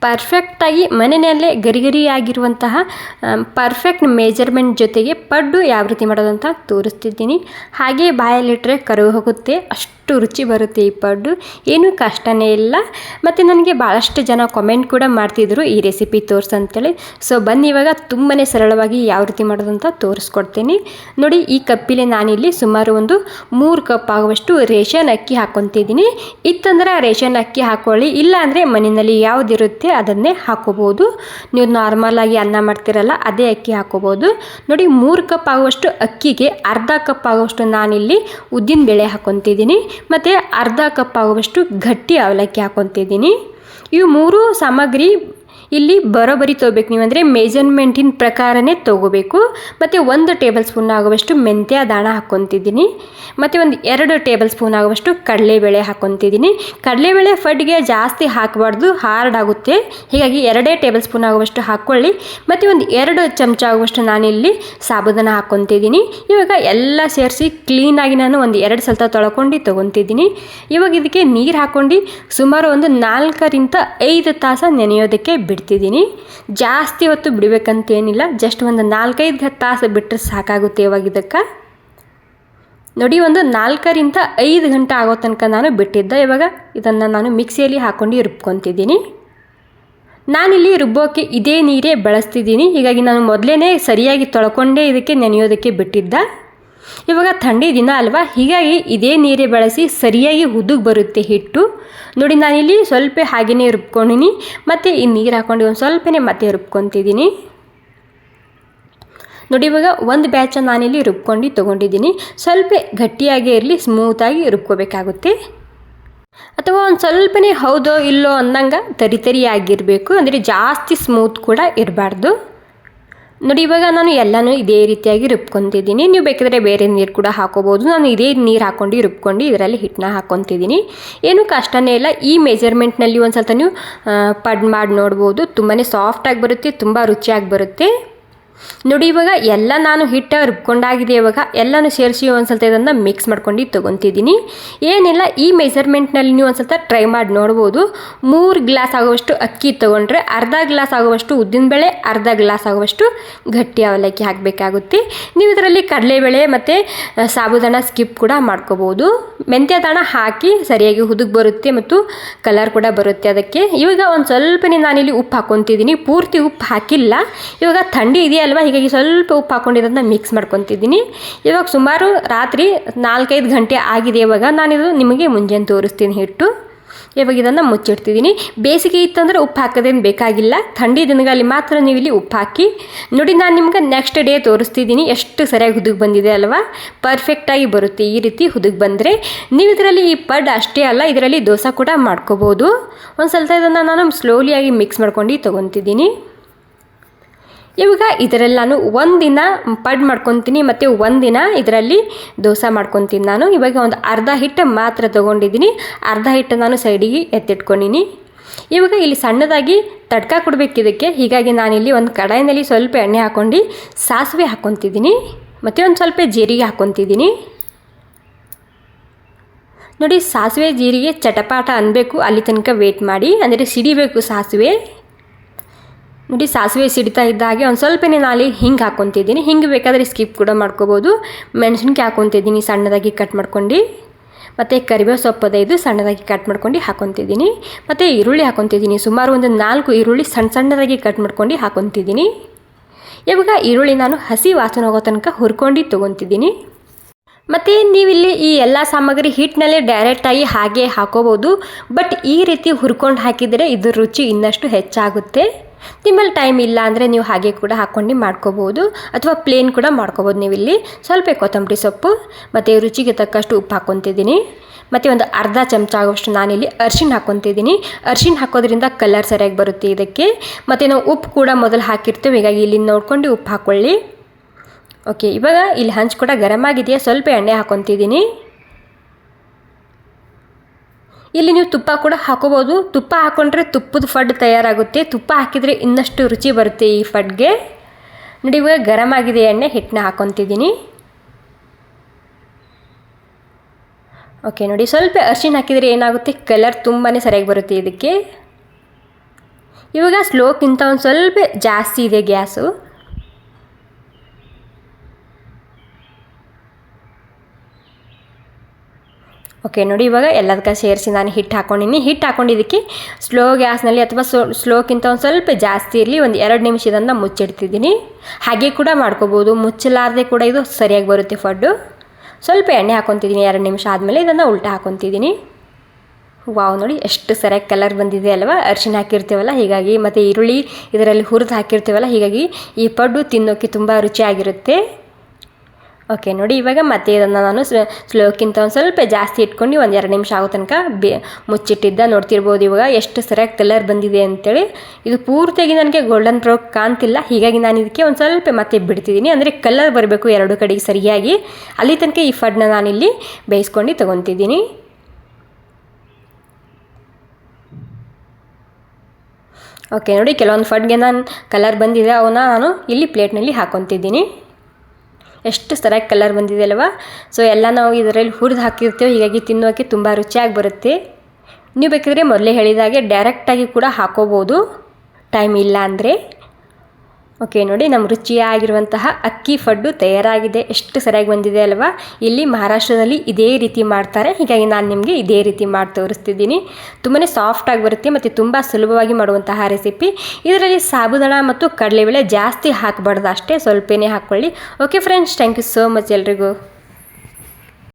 ಪರ್ಫೆಕ್ಟಾಗಿ ಮನೆಯಲ್ಲೇ ಗರಿಗರಿಯಾಗಿರುವಂತಹ perfect measurement ಜೊತೆಗೆ ಪಡ್ಡು ಯಾವ ರೀತಿ ಮಾಡೋದಂತ ತೋರಿಸ್ತಿದ್ದೀನಿ. ಹಾಗೆ ಬಾಯಲ್ಲಿಟ್ಟರೆ ಕರಗಿ ಹೋಗುತ್ತೆ, ಅಷ್ಟು ರುಚಿ ಬರುತ್ತೆ ಈ ಪಡ್ಡು. ಏನೂ ಕಷ್ಟನೇ ಇಲ್ಲ. ಮತ್ತು ನನಗೆ ಭಾಳಷ್ಟು ಜನ ಕಾಮೆಂಟ್ ಕೂಡ ಮಾಡ್ತಿದ್ರು ಈ ರೆಸಿಪಿ ತೋರಿಸಂತೇಳಿ. ಸೊ ಬನ್ನಿ ಇವಾಗ ತುಂಬಾ ಸರಳವಾಗಿ ಯಾವ ರೀತಿ ಮಾಡೋದಂತ ತೋರಿಸ್ಕೊಡ್ತೀನಿ. ನೋಡಿ, ಈ ಕಪ್ಪಿಲೆ ನಾನಿಲ್ಲಿ ಸುಮಾರು ಒಂದು 3 ಕಪ್ ಆಗುವಷ್ಟು ರೇಷನ್ ಅಕ್ಕಿ ಹಾಕ್ಕೊತಿದ್ದೀನಿ. ಇತ್ತಂದ್ರೆ ರೇಷನ್ ಅಕ್ಕಿ ಹಾಕ್ಕೊಳ್ಳಿ, ಇಲ್ಲ ಅಂದರೆ ಮನೆಯಲ್ಲಿ ಯಾವುದಿರುತ್ತೆ ಅದನ್ನೇ ಹಾಕೋಬೋದು. ನೀವು ನಾರ್ಮಲ್ ಆಗಿ ಅನ್ನ ಮಾಡ್ತಿರಲ್ಲ ಅದೇ ಅಕ್ಕಿ ಹಾಕೋಬೋದು. ನೋಡಿ, 3 ಕಪ್ ಆಗುವಷ್ಟು ಅಕ್ಕಿಗೆ ಅರ್ಧ ಕಪ್ ಆಗುವಷ್ಟು ನಾನಿಲ್ಲಿ ಉದ್ದಿನ ಬೇಳೆ ಹಾಕ್ಕೊತಿದ್ದೀನಿ ಮತ್ತು ಅರ್ಧ ಕಪ್ ಆಗುವಷ್ಟು ಗಟ್ಟಿ ಅವಲಕ್ಕಿ ಹಾಕ್ಕೊತಿದ್ದೀನಿ. ಇವು 3 ಸಾಮಗ್ರಿ ಇಲ್ಲಿ ಬರೋಬ್ಬರಿ ತೊಗೋಬೇಕು. ನೀವು ಅಂದರೆ ಮೆಜರ್ಮೆಂಟಿನ ಪ್ರಕಾರನೇ ತೊಗೋಬೇಕು. ಮತ್ತು 1 ಟೇಬಲ್ ಸ್ಪೂನ್ ಆಗುವಷ್ಟು ಮೆಂತ್ಯ ದಾಣ ಹಾಕ್ಕೊತಿದ್ದೀನಿ. ಮತ್ತು ಒಂದು 2 ಟೇಬಲ್ ಸ್ಪೂನ್ ಆಗುವಷ್ಟು ಕಡಲೆಬೇಳೆ ಹಾಕ್ಕೊತಿದ್ದೀನಿ. ಕಡಲೆಬೇಳೆ ಫಡ್ಗೆ ಜಾಸ್ತಿ ಹಾಕಬಾರ್ದು, ಹಾರ್ಡ್ ಆಗುತ್ತೆ. ಹೀಗಾಗಿ 2 ಟೇಬಲ್ ಸ್ಪೂನ್ ಆಗುವಷ್ಟು ಹಾಕ್ಕೊಳ್ಳಿ. ಮತ್ತು ಒಂದು 2 ಚಮಚ ಆಗುವಷ್ಟು ನಾನಿಲ್ಲಿ ಸಾಬೂದಾನ ಹಾಕ್ಕೊತಿದ್ದೀನಿ. ಇವಾಗ ಎಲ್ಲ ಸೇರಿಸಿ ಕ್ಲೀನಾಗಿ ನಾನು ಒಂದು 2 ಸಲ ತೊಳ್ಕೊಂಡು ತೊಗೊತಿದ್ದೀನಿ. ಇವಾಗ ಇದಕ್ಕೆ ನೀರು ಹಾಕ್ಕೊಂಡು ಸುಮಾರು ಒಂದು 4ರಿಂದ 5 ತಾಸು ನೆನೆಯೋದಕ್ಕೆ ಬಿಡ್ತಿದ್ದೀನಿ. ಜಾಸ್ತಿ ಹೊತ್ತು ಬಿಡಬೇಕಂತೇನಿಲ್ಲ, ಜಸ್ಟ್ ಒಂದು 4-5 ತಾಸು ಬಿಟ್ಟರೆ ಸಾಕಾಗುತ್ತೆ. ಇವಾಗ ಇದಕ್ಕೆ ನೋಡಿ, ಒಂದು 4ರಿಂದ 5 ಗಂಟೆ ಆಗೋ ತನಕ ನಾನು ಬಿಟ್ಟಿದ್ದೆ. ಇವಾಗ ಇದನ್ನು ನಾನು ಮಿಕ್ಸಿಯಲ್ಲಿ ಹಾಕ್ಕೊಂಡು ರುಬ್ಕೊತಿದ್ದೀನಿ. ನಾನಿಲ್ಲಿ ರುಬ್ಬೋಕ್ಕೆ ಇದೇ ನೀರೇ ಬಳಸ್ತಿದ್ದೀನಿ. ಹೀಗಾಗಿ ನಾನು ಮೊದಲೇ ಸರಿಯಾಗಿ ತೊಳ್ಕೊಂಡೇ ಇದಕ್ಕೆ ನೆನೆಯೋದಕ್ಕೆ ಬಿಟ್ಟಿದ್ದೆ. ಇವಾಗ ಥಂಡಿ ದಿನ ಅಲ್ವಾ, ಹೀಗಾಗಿ ಇದೇ ನೀರೇ ಬಳಸಿ ಸರಿಯಾಗಿ ಹುದುಗ್ ಬರುತ್ತೆ ಹಿಟ್ಟು. ನೋಡಿ, ನಾನಿಲ್ಲಿ ಸ್ವಲ್ಪ ಹಾಗೆಯೇ ರುಬ್ಕೊಂಡಿನಿ. ಮತ್ತು ಈ ನೀರು ಹಾಕ್ಕೊಂಡು ಒಂದು ಸ್ವಲ್ಪನೇ ಮತ್ತೆ ರುಬ್ಕೊತಿದ್ದೀನಿ. ನೋಡಿ, ಇವಾಗ ಒಂದು ಬ್ಯಾಚ್ ನಾನಿಲ್ಲಿ ರುಬ್ಕೊಂಡು ತೊಗೊಂಡಿದ್ದೀನಿ. ಸ್ವಲ್ಪ ಗಟ್ಟಿಯಾಗೇ ಇರಲಿ, ಸ್ಮೂತಾಗಿ ರುಬ್ಕೋಬೇಕಾಗುತ್ತೆ. ಅಥವಾ ಒಂದು ಸ್ವಲ್ಪನೇ ಹೌದೋ ಇಲ್ಲೋ ಅನ್ನಂಗೆ ತರಿ ಆಗಿರಬೇಕು, ಅಂದರೆ ಜಾಸ್ತಿ ಸ್ಮೂತ್ ಕೂಡ ಇರಬಾರ್ದು. ನೋಡಿ, ಇವಾಗ ನಾನು ಎಲ್ಲನೂ ಇದೇ ರೀತಿಯಾಗಿ ರುಬ್ಕೊತಿದ್ದೀನಿ. ನೀವು ಬೇಕಾದರೆ ಬೇರೆ ನೀರು ಕೂಡ ಹಾಕೋಬೋದು. ನಾನು ಇದೇ ನೀರು ಹಾಕ್ಕೊಂಡು ರುಬ್ಕೊಂಡು ಇದರಲ್ಲಿ ಹಿಟ್ಟನ್ನ ಹಾಕ್ಕೊತಿದ್ದೀನಿ. ಏನೂ ಕಷ್ಟನೇ ಇಲ್ಲ. ಈ ಮೆಜರ್ಮೆಂಟ್ನಲ್ಲಿ ಒಂದು ಸ್ವಲ್ಪ ನೀವು ಪಡ್ ಮಾಡಿ ನೋಡ್ಬೋದು. ತುಂಬಾ ಸಾಫ್ಟಾಗಿ ಬರುತ್ತೆ, ತುಂಬ ರುಚಿಯಾಗಿ ಬರುತ್ತೆ. ನೋಡಿ, ಇವಾಗ ಎಲ್ಲ ನಾನು ಹಿಟ್ಟು ರುಬ್ಕೊಂಡಾಗಿದೆ. ಇವಾಗ ಎಲ್ಲನೂ ಸೇರಿಸಿ ಒಂದು ಸ್ವಲ್ಪ ಇದನ್ನು ಮಿಕ್ಸ್ ಮಾಡ್ಕೊಂಡು ತೊಗೊತಿದ್ದೀನಿ. ಏನಿಲ್ಲ, ಈ ಮೆಜರ್ಮೆಂಟ್ನಲ್ಲಿ ನೀವು ಒಂದು ಸ್ವಲ್ಪ ಟ್ರೈ ಮಾಡಿ ನೋಡ್ಬೋದು. 3 ಗ್ಲಾಸ್ ಆಗುವಷ್ಟು ಅಕ್ಕಿ ತೊಗೊಂಡ್ರೆ ಅರ್ಧ ಗ್ಲಾಸ್ ಆಗುವಷ್ಟು ಉದ್ದಿನಬೇಳೆ, ಅರ್ಧ ಗ್ಲಾಸ್ ಆಗುವಷ್ಟು ಗಟ್ಟಿ ಅವಲಕ್ಕಿ ಹಾಕಬೇಕಾಗುತ್ತೆ. ನೀವು ಇದರಲ್ಲಿ ಕಡಲೆಬೇಳೆ ಮತ್ತು ಸಾಬೂದಾನ ಸ್ಕಿಪ್ ಕೂಡ ಮಾಡ್ಕೋಬೋದು. ಮೆಂತ್ಯ ದಾಣ ಹಾಕಿ ಸರಿಯಾಗಿ ಹುದುಗ್ ಬರುತ್ತೆ ಮತ್ತು ಕಲರ್ ಕೂಡ ಬರುತ್ತೆ ಅದಕ್ಕೆ. ಇವಾಗ ಒಂದು ಸ್ವಲ್ಪನೇ ನಾನಿಲ್ಲಿ ಉಪ್ಪು ಹಾಕ್ಕೊತಿದ್ದೀನಿ. ಪೂರ್ತಿ ಉಪ್ಪು ಹಾಕಿಲ್ಲ, ಇವಾಗ ಥಂಡಿ ಇದೆಯಲ್ವ, ಹೀಗಾಗಿ ಸ್ವಲ್ಪ ಉಪ್ಪು ಹಾಕ್ಕೊಂಡಿರೋದನ್ನ ಮಿಕ್ಸ್ ಮಾಡ್ಕೊತಿದ್ದೀನಿ. ಇವಾಗ ಸುಮಾರು ರಾತ್ರಿ 4-5 ಗಂಟೆ ಆಗಿದೆ. ಇವಾಗ ನಾನಿದು ನಿಮಗೆ ಮುಂಜಾನೆ ತೋರಿಸ್ತೀನಿ ಹಿಟ್ಟು. ಇವಾಗ ಇದನ್ನು ಮುಚ್ಚಿಡ್ತಿದ್ದೀನಿ. ಬೇಸಿಗೆ ಇತ್ತಂದರೆ ಉಪ್ಪು ಹಾಕೋದೇನು ಬೇಕಾಗಿಲ್ಲ, ಥಂಡಿ ದಿನಗಳಲ್ಲಿ ಮಾತ್ರ ನೀವು ಇಲ್ಲಿ ಉಪ್ಪು ಹಾಕಿ. ನೋಡಿ, ನಾನು ನಿಮ್ಗೆ ನೆಕ್ಸ್ಟ್ ಡೇ ತೋರಿಸ್ತಿದ್ದೀನಿ ಎಷ್ಟು ಸರಿಯಾಗಿ ಹುದುಗ್ ಬಂದಿದೆ ಅಲ್ವಾ. ಪರ್ಫೆಕ್ಟಾಗಿ ಬರುತ್ತೆ ಈ ರೀತಿ ಹುದುಗ್ ಬಂದರೆ. ನೀವು ಇದರಲ್ಲಿ ಈ ಪಡ್ ಅಷ್ಟೇ ಅಲ್ಲ, ಇದರಲ್ಲಿ ದೋಸೆ ಕೂಡ ಮಾಡ್ಕೋಬೋದು. ಒಂದು ಸ್ವಲ್ಪ ಇದನ್ನು ನಾನು ಸ್ಲೋಲಿಯಾಗಿ ಮಿಕ್ಸ್ ಮಾಡ್ಕೊಂಡು ತೊಗೊತಿದ್ದೀನಿ. ಇವಾಗ ಇದರಲ್ಲಿ ನಾನು ಒಂದಿನ ಪಡ್ ಮಾಡ್ಕೊತೀನಿ ಮತ್ತು ಒಂದಿನ ಇದರಲ್ಲಿ ದೋಸೆ ಮಾಡ್ಕೊತೀನಿ ನಾನು. ಇವಾಗ ಒಂದು ಅರ್ಧ ಹಿಟ್ಟು ಮಾತ್ರ ತೊಗೊಂಡಿದ್ದೀನಿ, ಅರ್ಧ ಹಿಟ್ಟು ನಾನು ಸೈಡಿಗೆ ಎತ್ತಿಟ್ಕೊಂಡಿನಿ. ಇವಾಗ ಇಲ್ಲಿ ಸಣ್ಣದಾಗಿ ತಡ್ಕ ಕೊಡಬೇಕು ಇದಕ್ಕೆ. ಹೀಗಾಗಿ ನಾನಿಲ್ಲಿ ಒಂದು ಕಡಾಯಿನಲ್ಲಿ ಸ್ವಲ್ಪ ಎಣ್ಣೆ ಹಾಕ್ಕೊಂಡು ಸಾಸಿವೆ ಹಾಕ್ಕೊತಿದ್ದೀನಿ ಮತ್ತು ಒಂದು ಸ್ವಲ್ಪ ಜೀರಿಗೆ ಹಾಕ್ಕೊತಿದ್ದೀನಿ. ನೋಡಿ, ಸಾಸಿವೆ ಜೀರಿಗೆ ಚಟಪಾಟ ಅನ್ನಬೇಕು, ಅಲ್ಲಿ ತನಕ ವೇಟ್ ಮಾಡಿ, ಅಂದರೆ ಸಿಡಿಬೇಕು ಸಾಸಿವೆ. ನೋಡಿ, ಸಾಸಿವೆ ಸಿಡಿತಾ ಇದ್ದ ಹಾಗೆ ಒಂದು ಸ್ವಲ್ಪನೇ ನಾಲಿ ಹಿಂಗೆ ಹಾಕ್ಕೊತಿದ್ದೀನಿ. ಹಿಂಗೆ ಬೇಕಾದರೆ ಸ್ಕಿಪ್ ಕೂಡ ಮಾಡ್ಕೋಬೋದು. ಮೆಣಸಿನ್ಕಾಯಿ ಹಾಕ್ಕೊತಿದ್ದೀನಿ ಸಣ್ಣದಾಗಿ ಕಟ್ ಮಾಡ್ಕೊಂಡು. ಮತ್ತು ಕರಿಬೇವು ಸೊಪ್ಪು ಇದು ಸಣ್ಣದಾಗಿ ಕಟ್ ಮಾಡ್ಕೊಂಡು ಹಾಕ್ಕೊತಿದ್ದೀನಿ. ಮತ್ತು ಈರುಳ್ಳಿ ಹಾಕ್ಕೊತಿದ್ದೀನಿ. ಸುಮಾರು ಒಂದು 4 ಈರುಳ್ಳಿ ಸಣ್ಣದಾಗಿ ಕಟ್ ಮಾಡ್ಕೊಂಡು ಹಾಕ್ಕೊತಿದ್ದೀನಿ. ಇವಾಗ ಈರುಳ್ಳಿ ನಾನು ಹಸಿ ವಾಸನೆ ಹೋಗೋ ತನಕ ಹುರ್ಕೊಂಡು ತೊಗೊತಿದ್ದೀನಿ. ಮತ್ತು ನೀವಿಲ್ಲಿ ಈ ಎಲ್ಲ ಸಾಮಗ್ರಿ ಹಿಟ್ಟಿನಲ್ಲೇ ಡೈರೆಕ್ಟಾಗಿ ಹಾಗೆ ಹಾಕೋಬೋದು. ಬಟ್ ಈ ರೀತಿ ಹುರ್ಕೊಂಡು ಹಾಕಿದರೆ ಇದ್ರ ರುಚಿ ಇನ್ನಷ್ಟು ಹೆಚ್ಚಾಗುತ್ತೆ. ನಿಮ್ಮಲ್ಲಿ ಟೈಮ್ ಇಲ್ಲ ಅಂದರೆ ನೀವು ಹಾಗೆ ಕೂಡ ಹಾಕ್ಕೊಂಡು ಮಾಡ್ಕೋಬೋದು, ಅಥವಾ ಪ್ಲೇನ್ ಕೂಡ ಮಾಡ್ಕೋಬೋದು. ನೀವಿಲ್ಲಿ ಸ್ವಲ್ಪ ಕೊತ್ತಂಬರಿ ಸೊಪ್ಪು ಮತ್ತು ರುಚಿಗೆ ತಕ್ಕಷ್ಟು ಉಪ್ಪು ಹಾಕ್ಕೊತಿದ್ದೀನಿ. ಮತ್ತು ಒಂದು ಅರ್ಧ ಚಮಚ ಆಗೋಷ್ಟು ನಾನಿಲ್ಲಿ ಅರಿಶಿಣ ಹಾಕ್ಕೊತಿದ್ದೀನಿ. ಅರಿಶಿಣ ಹಾಕೋದ್ರಿಂದ ಕಲರ್ ಸರಿಯಾಗಿ ಬರುತ್ತೆ ಇದಕ್ಕೆ. ಮತ್ತು ನಾವು ಉಪ್ಪು ಕೂಡ ಮೊದಲು ಹಾಕಿರ್ತೀವಿ, ಹೀಗಾಗಿ ಇಲ್ಲಿ ನೋಡ್ಕೊಂಡು ಉಪ್ಪು ಹಾಕ್ಕೊಳ್ಳಿ. ಓಕೆ, ಇವಾಗ ಇಲ್ಲಿ ಹಂಚು ಕೂಡ ಗರಮ್ ಆಗಿದೆಯಾ, ಸ್ವಲ್ಪ ಎಣ್ಣೆ ಹಾಕ್ಕೊತಿದ್ದೀನಿ. ಇಲ್ಲಿ ನೀವು ತುಪ್ಪ ಕೂಡ ಹಾಕೋಬೋದು. ತುಪ್ಪ ಹಾಕ್ಕೊಂಡ್ರೆ ತುಪ್ಪದ ಫಡ್ ತಯಾರಾಗುತ್ತೆ. ತುಪ್ಪ ಹಾಕಿದರೆ ಇನ್ನಷ್ಟು ರುಚಿ ಬರುತ್ತೆ ಈ ಫಡ್ಗೆ. ನೋಡಿ, ಇವಾಗ ಗರಮ್ ಆಗಿದೆ ಎಣ್ಣೆ, ಹಿಟ್ಟನ್ನ ಹಾಕ್ಕೊತಿದ್ದೀನಿ. ಓಕೆ, ನೋಡಿ, ಸ್ವಲ್ಪ ಅರಿಶಿಣ ಹಾಕಿದರೆ ಏನಾಗುತ್ತೆ, ಕಲರ್ ತುಂಬಾ ಸರಿಯಾಗಿ ಬರುತ್ತೆ ಇದಕ್ಕೆ. ಇವಾಗ ಸ್ಲೋಕ್ಕಿಂತ ಒಂದು ಸ್ವಲ್ಪ ಜಾಸ್ತಿ ಇದೆ ಗ್ಯಾಸು. ಓಕೆ ನೋಡಿ, ಇವಾಗ ಎಲ್ಲದಕ್ಕೆ ಸೇರಿಸಿ ನಾನು ಹಿಟ್ಟು ಹಾಕ್ಕೊಂಡಿನಿ. ಹಿಟ್ಟು ಹಾಕ್ಕೊಂಡಿದ್ದಕ್ಕೆ ಸ್ಲೋ ಗ್ಯಾಸ್ನಲ್ಲಿ ಅಥವಾ ಸ್ಲೋಕ್ಕಿಂತ ಒಂದು ಸ್ವಲ್ಪ ಜಾಸ್ತಿ ಇರಲಿ, ಒಂದು 2 ನಿಮಿಷದಿಂದ ಮುಚ್ಚಿಡ್ತಿದ್ದೀನಿ. ಹಾಗೆ ಕೂಡ ಮಾಡ್ಕೋಬೋದು, ಮುಚ್ಚಲಾರದೆ ಕೂಡ ಇದು ಸರಿಯಾಗಿ ಬರುತ್ತೆ ಫಡ್ಡು. ಸ್ವಲ್ಪ ಎಣ್ಣೆ ಹಾಕ್ಕೊತಿದ್ದೀನಿ. 2 ನಿಮಿಷ ಆದಮೇಲೆ ಇದನ್ನು ಉಲ್ಟಾ ಹಾಕ್ಕೊತಿದ್ದೀನಿ. ವಾವ್, ನೋಡಿ ಎಷ್ಟು ಸರಿಯಾಗಿ ಕಲರ್ ಬಂದಿದೆ ಅಲ್ವಾ. ಅರಿಶಿನ ಹಾಕಿರ್ತೀವಲ್ಲ ಹೀಗಾಗಿ, ಮತ್ತು ಈರುಳ್ಳಿ ಇದರಲ್ಲಿ ಹುರಿದು ಹಾಕಿರ್ತೀವಲ್ಲ ಹೀಗಾಗಿ ಈ ಪಡ್ಡು ತಿನ್ನೋಕ್ಕೆ ತುಂಬ ರುಚಿಯಾಗಿರುತ್ತೆ. ಓಕೆ ನೋಡಿ, ಇವಾಗ ಮತ್ತೆ ಇದನ್ನು ನಾನು ಸ್ಲೋಕ್ಕಿಂತ ಒಂದು ಸ್ವಲ್ಪ ಜಾಸ್ತಿ ಇಟ್ಕೊಂಡು ಒಂದು 2 ನಿಮಿಷ ಆಗೋ ತನಕ ಮುಚ್ಚಿಟ್ಟಿದ್ದ. ನೋಡ್ತಿರ್ಬೋದು ಇವಾಗ ಎಷ್ಟು ಸರಿಯಾಗಿ ಕಲರ್ ಬಂದಿದೆ ಅಂತೇಳಿ. ಇದು ಪೂರ್ತಿಯಾಗಿ ನನಗೆ ಗೋಲ್ಡನ್ ಬ್ರೌನ್ ಕಾಣ್ತಿಲ್ಲ, ಹೀಗಾಗಿ ನಾನು ಇದಕ್ಕೆ ಒಂದು ಸ್ವಲ್ಪ ಮತ್ತೆ ಬಿಡ್ತಿದ್ದೀನಿ. ಅಂದರೆ ಕಲರ್ ಬರಬೇಕು 2 ಕಡೆಗೆ ಸರಿಯಾಗಿ. ಅಲ್ಲಿ ತನಕ ಈ ಫಡ್ನ ನಾನಿಲ್ಲಿ ಬೇಯಿಸ್ಕೊಂಡು ತೊಗೊತಿದ್ದೀನಿ. ಓಕೆ ನೋಡಿ, ಕೆಲವೊಂದು ಫಡ್ಗೆ ನಾನು ಕಲರ್ ಬಂದಿದೆ, ಅವನ್ನ ನಾನು ಇಲ್ಲಿ ಪ್ಲೇಟ್ನಲ್ಲಿ ಹಾಕ್ಕೊತಿದ್ದೀನಿ. ಎಷ್ಟು ಸರಿಯಾಗಿ ಕಲರ್ ಬಂದಿದೆ ಅಲ್ವಾ. ಸೊ ಎಲ್ಲ ನಾವು ಇದರಲ್ಲಿ ಹುರಿದು ಹಾಕಿರ್ತೇವೆ, ಹೀಗಾಗಿ ತಿನ್ನೋಕ್ಕೆ ತುಂಬ ರುಚಿಯಾಗಿ ಬರುತ್ತೆ. ನೀವು ಬೇಕಿದ್ರೆ ಮೊದಲೇ ಹೇಳಿದಾಗೆ ಡೈರೆಕ್ಟಾಗಿ ಕೂಡ ಹಾಕೋಬೋದು, ಟೈಮ್ ಇಲ್ಲ ಅಂದರೆ. ಓಕೆ ನೋಡಿ, ನಮ್ಮ ರುಚಿಯಾಗಿರುವಂತಹ ಅಕ್ಕಿ ಫಡ್ಡು ತಯಾರಾಗಿದೆ. ಎಷ್ಟು ಸರಿಯಾಗಿ ಬಂದಿದೆ ಅಲ್ವಾ. ಇಲ್ಲಿ ಮಹಾರಾಷ್ಟ್ರದಲ್ಲಿ ಇದೇ ರೀತಿ ಮಾಡ್ತಾರೆ, ಹೀಗಾಗಿ ನಾನು ನಿಮಗೆ ಇದೇ ರೀತಿ ಮಾಡಿ ತೋರಿಸ್ತಿದ್ದೀನಿ. ತುಂಬಾ ಸಾಫ್ಟಾಗಿ ಬರುತ್ತೆ ಮತ್ತು ತುಂಬ ಸುಲಭವಾಗಿ ಮಾಡುವಂತಹ ರೆಸಿಪಿ. ಇದರಲ್ಲಿ ಸಾಬುದಾಣ ಮತ್ತು ಕಡಲೆಬೇಳೆ ಜಾಸ್ತಿ ಹಾಕಬಾರ್ದು, ಅಷ್ಟೇ ಸ್ವಲ್ಪನೇ ಹಾಕ್ಕೊಳ್ಳಿ. Okay friends, thank you so much ಎಲ್ರಿಗೂ.